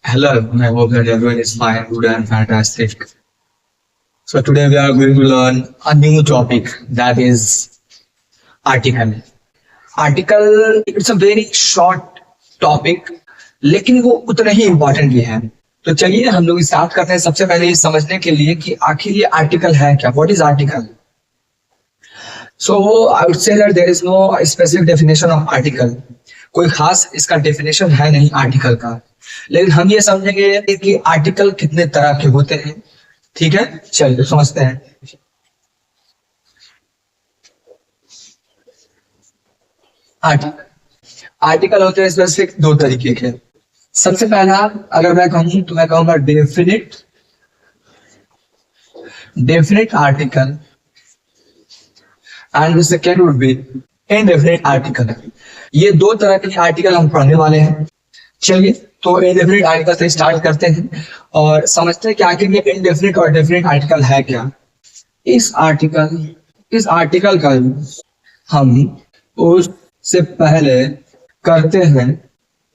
Hello, I hope that everyone is fine, good, and fantastic. So today we are going to learn a new topic that is article. Article it's a very short topic, लेकिन वो उतना ही important भी है. तो चलिए हम लोग start करते हैं सबसे पहले ये समझने के लिए कि आखिर ये आर्टिकल है क्या. What is article? So I would say that there is no specific definition of article. कोई खास इसका डेफिनेशन है नहीं आर्टिकल का, लेकिन हम ये समझेंगे कि आर्टिकल कितने तरह के होते हैं. ठीक है, चलिए समझते हैं. आर्टिकल आर्टिकल होते हैं स्पेसिफिक दो तरीके के. सबसे पहला अगर मैं कहूं तो मैं कहूंगा definite definite article and the second would be indefinite article. ये दो तरह के आर्टिकल हम पढ़ने वाले हैं. चलिए तो इनडेफिनिट आर्टिकल से स्टार्ट करते हैं और समझते हैं कि आखिर ये इनडेफिनिट और डेफिनिट आर्टिकल है क्या. इस आर्टिकल का यूज हम उससे पहले करते हैं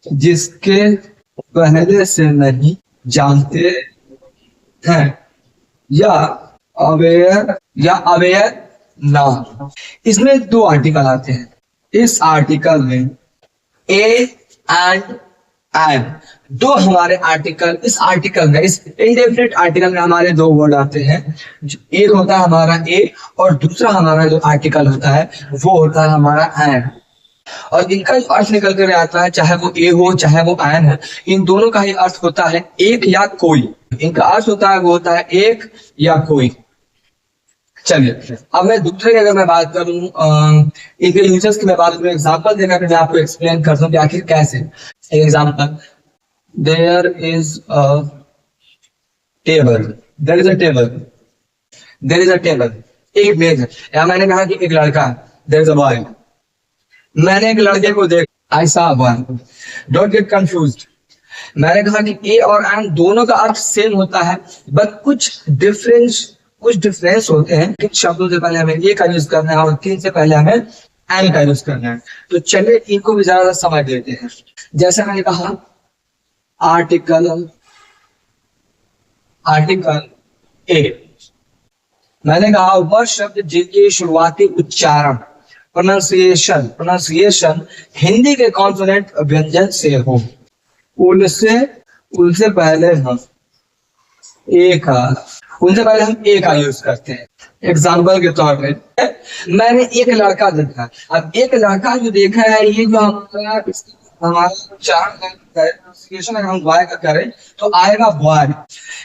जिसके पहले से नहीं जानते हैं या अवेयर ना. इसमें दो आर्टिकल आते हैं. इस आर्टिकल में ए एंड एंड दो हमारे आर्टिकल इस आर्टिकल में इस इनडेफिनिट आर्टिकल में हमारे दो वर्ड आते हैं. एक होता है हमारा ए और दूसरा हमारा जो आर्टिकल होता है वो होता है हमारा एंड. और इनका जो अर्थ निकल कर आता है चाहे वो ए हो चाहे वो एन हो, इन दोनों का ही अर्थ होता है एक या कोई. इनका अर्थ होता है वो होता है एक या कोई. चलिए अब मैं दूसरे की अगर मैं बात करूं इनके यूजर्स की मैं बात करूं एग्जांपल देकर मैं आपको एक्सप्लेन करता हूं कि आखिर कैसे. Example there is a table there is a table. एक मेज है या मैंने कहा कि एक लड़का देयर इज अ बॉय. मैंने एक लड़के को देखा आई सा बॉय. Don't get confused. मैंने कहा कि ए और एन दोनों का अर्थ सेम होता है बट कुछ डिफरेंस होते हैं. किन शब्दों से पहले हमें ए का यूज करना है और किन से पहले हमें एन का यूज करना है. तो चलिए इनको भी ज्यादा समझ लेते हैं. जैसे मैंने कहा आर्टिकल ए. मैंने कहा वह शब्द जिनकी शुरुआती उच्चारण प्रोनाउंसिएशन हिंदी के कॉन्सोनेंट व्यंजन से हो उनसे पहले हम ए का यूज करते हैं. एग्जाम्पल के तौर पे मैंने एक लड़का देखा. अब एक लड़का जो देखा है ये जो हमारा उच्चारण अगर हम बॉय का करें तो आएगा बॉय.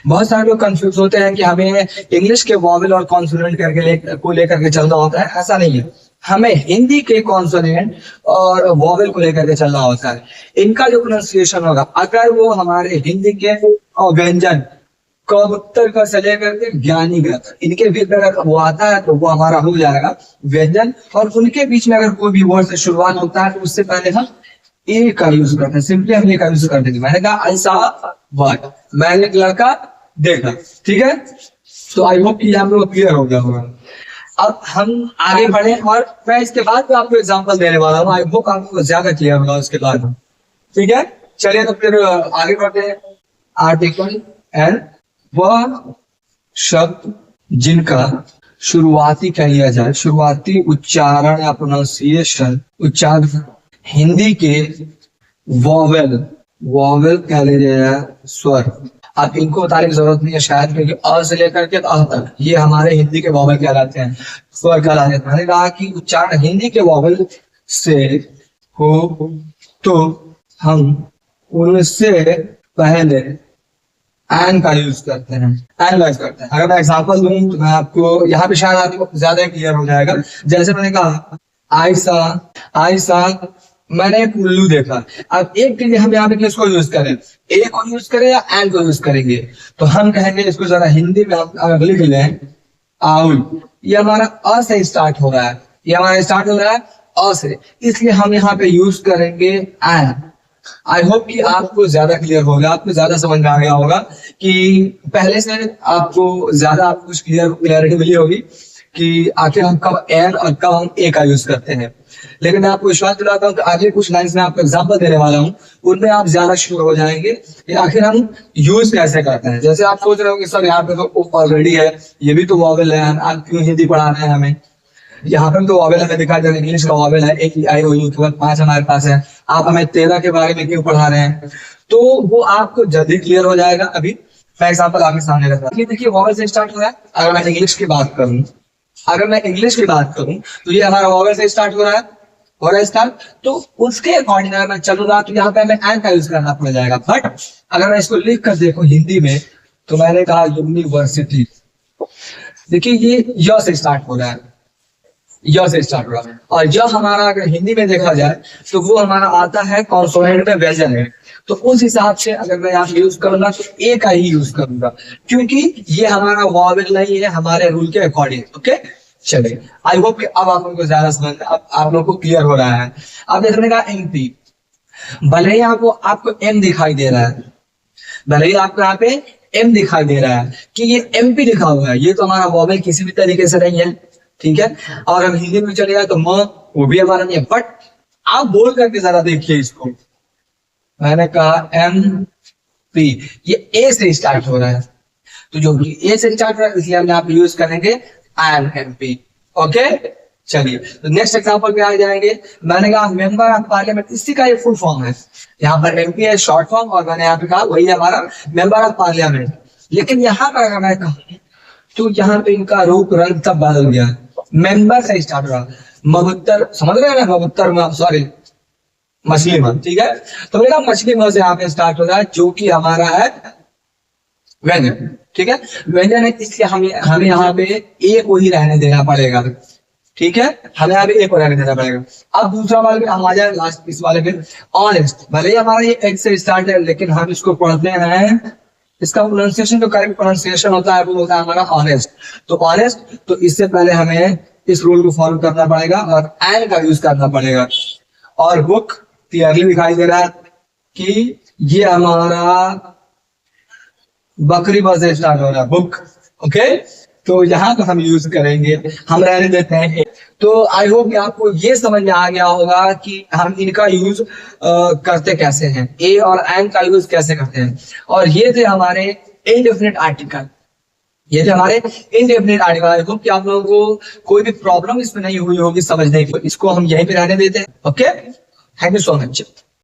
बहुत सारे लोग कंफ्यूज होते हैं कि हमें इंग्लिश के वॉवेल और कॉन्सोनेंट को लेकर के चलना होता है. ऐसा नहीं है. हमें हिंदी के कॉन्सोनेंट और वॉवेल को लेकर के चलना होता है. इनका जो प्रोनाउंसिएशन होगा अगर वो हमारे हिंदी के व्यंजन कबूतर का से लेकर के ज्ञानी का इनके बीच में अगर वो आता है तो वो हमारा हो जाएगा व्यंजन. और उनके बीच में अगर कोई भी वर्ड से शुरुआत होता है तो उससे पहले हम ए का यूज करते हैं. सिंपली हम ए का यूज कर देंगे. मैंने कहा आई सा बॉय. मैंने एक लड़का देखा. ठीक है, तो आई होप कि हम लोग क्लियर हो गया होगा. अब हम आगे बढ़े और मैं इसके बाद भी आपको एग्जांपल देने वाला हूँ. आई होप आपको ज्यादा क्लियर होगा उसके बाद. ठीक है, चलिए तो फिर आगे बढ़ते हैं. आर्टिकल एंड वह शब्द जिनका शुरुआती कह लिया जाए शुरुआती उच्चारण या उच्चारण हिंदी के वॉवेल कह लीजिए या स्वर. अब इनको बताने की जरूरत नहीं है शायद क्योंकि अ से लेकर के अ तक ये हमारे हिंदी के वॉवेल कहलाते हैं, स्वर कहलाते हैं. मैंने कहा कि उच्चारण हिंदी के वॉवेल से हो तो हम उनसे पहले एन का यूज करते हैं. अगर मैं एग्जांपल दूं तो मैं आपको यहाँ पे शायद आपको ज्यादा क्लियर हो जाएगा. जैसे मैंने कहा आई सा मैंने एक उल्लू देखा. अब एक के लिए हम यहाँ पे किसको यूज करें, ए को यूज करें या एन को यूज करेंगे. तो हम कहेंगे इसको जरा हिंदी में हम लिख लें आउल. ये हमारा अ से स्टार्ट हो रहा है अ से, इसलिए हम यहाँ पे यूज करेंगे एन. आई होप कि आपको ज्यादा क्लियर होगा, आपको ज्यादा समझ में आ गया होगा कि पहले से आपको ज्यादा कुछ क्लियरिटी मिली होगी कि आखिर हम कब एन और कब हम ए का यूज करते हैं। लेकिन मैं आपको विश्वास दिलाता हूँ कि आगे कुछ लाइन्स में आपको एग्जांपल देने वाला हूँ, उनमें आप ज्यादा श्योर हो जाएंगे कि आखिर हम यूज कैसे करते हैं। जैसे आप सोच रहे हो कि सर यहाँ पे तो ऑलरेडी है, ये भी तो वॉवेल है, आप क्यों हिंदी पढ़ा रहे हैं हमें। यहाँ पर तो वॉवेल हमें दिखाई दे रहा है, इंग्लिश का वॉवेल है, एक आई ओ यू केवल 5 हमारे पास है, आप हमें 13 के बारे में क्यों पढ़ा रहे हैं। तो वो आपको जल्दी क्लियर हो जाएगा। अभी मैं एग्जाम्पल आपके सामने रखा, ये देखिए वॉवेल से स्टार्ट हो रहा है। अगर मैं इंग्लिश की बात करूँ, तो ये हमारा वॉवेल से स्टार्ट हो रहा है स्टार्ट। तो उसके अकॉर्डिंग अगर मैं चलूंगा तो यहाँ पे हमें एन का यूज करना पड़ जाएगा। बट अगर मैं इसको लिख कर देखो हिंदी में, तो मैंने कहा यूनिवर्सिटी, देखिए ये य से स्टार्ट हो रहा है, य से स्टार्ट हो रहा है। और य हमारा अगर हिंदी में देखा जाए तो वो हमारा आता है कॉन्सोनेंट में व्यंजन है। तो उस हिसाब से अगर मैं यहाँ यूज करूंगा तो ए का ही यूज करूंगा, क्योंकि ये हमारा वॉवेल नहीं है हमारे रूल के अकॉर्डिंग। ओके, चलिए, आई होप कि अब आप लोगों को ज्यादा समझ, अब आप लोगों को क्लियर हो रहा है। अब देखने का एमपी, भले ही आपको एम दिखाई दे रहा है, भले ही आपको यहाँ पे एम दिखाई दे रहा है कि ये एमपी लिखा हुआ है, ये तो हमारा वॉवेल किसी भी तरीके से नहीं है, ठीक है। और हम हिंदी में चले जाए तो म, वो भी हमारा नहीं है। बट आप बोल करके जरा देखिए इसको, मैंने कहा एम पी, ये ए से स्टार्ट हो रहा है, तो जो ए से स्टार्ट हो रहा है इसलिए हम यहाँ पे यूज करेंगे एन एम पी। ओके, चलिए तो नेक्स्ट एग्जांपल पे आ जाएंगे। मैंने कहा मेंबर ऑफ पार्लियामेंट, इसी का ये फुल फॉर्म है, यहाँ पर एमपी है शॉर्ट फॉर्म, और मैंने यहाँ पे कहा वही हमारा मेंबर ऑफ पार्लियामेंट। लेकिन यहाँ पर अगर मैं कहूँ तो यहाँ पे इनका रूप रंग तब बदल गया, मेंबर से स्टार्ट हुआ, मबुत्तर, समझ रहे हैं ना, मबुत्तर, सॉरी मछली मन, ठीक है। तो मेरा मछली मन से यहाँ पे स्टार्ट हो रहा है, जो कि हमारा है व्यंजन, ठीक है, व्यंजन है, इसलिए हमें यहाँ पे ए को ही रहने देना पड़ेगा, ठीक है, हमें यहाँ पे ए को रहने देना पड़ेगा। अब दूसरा वाले पे हम आ जाए, लास्ट इस वाले पे ऑनेस्ट, भले ही हमारा ये एग से स्टार्ट है, लेकिन हम इसको पढ़ते हैं, इसका प्रोनाउंसिएशन जो करेक्ट प्रोनाउंसिएशन होता है वो होता है हमारा ऑनेस्ट। तो ऑनेस्ट, तो इससे पहले हमें इस रूल को फॉलो करना पड़ेगा और एन का यूज करना पड़ेगा। और बुक क्लियरली दिखाई दे रहा है कि ये हमारा बकरी बस से स्टार्ट हो रहा है, बुक। ओके, तो यहाँ पर हम यूज करेंगे, हम रहने देते हैं। तो आई होप कि आपको ये समझ में आ गया होगा कि हम इनका यूज करते कैसे हैं, ए और एन का यूज कैसे करते हैं। और ये थे हमारे इनडेफिनिट आर्टिकल, ये थे हमारे इनडेफिनिट आर्टिकल। आई होप कि आप लोगों को कोई भी प्रॉब्लम इसमें नहीं हुई होगी समझने की। इसको हम यहीं पे रहने देते हैं। Okay, thank you so much.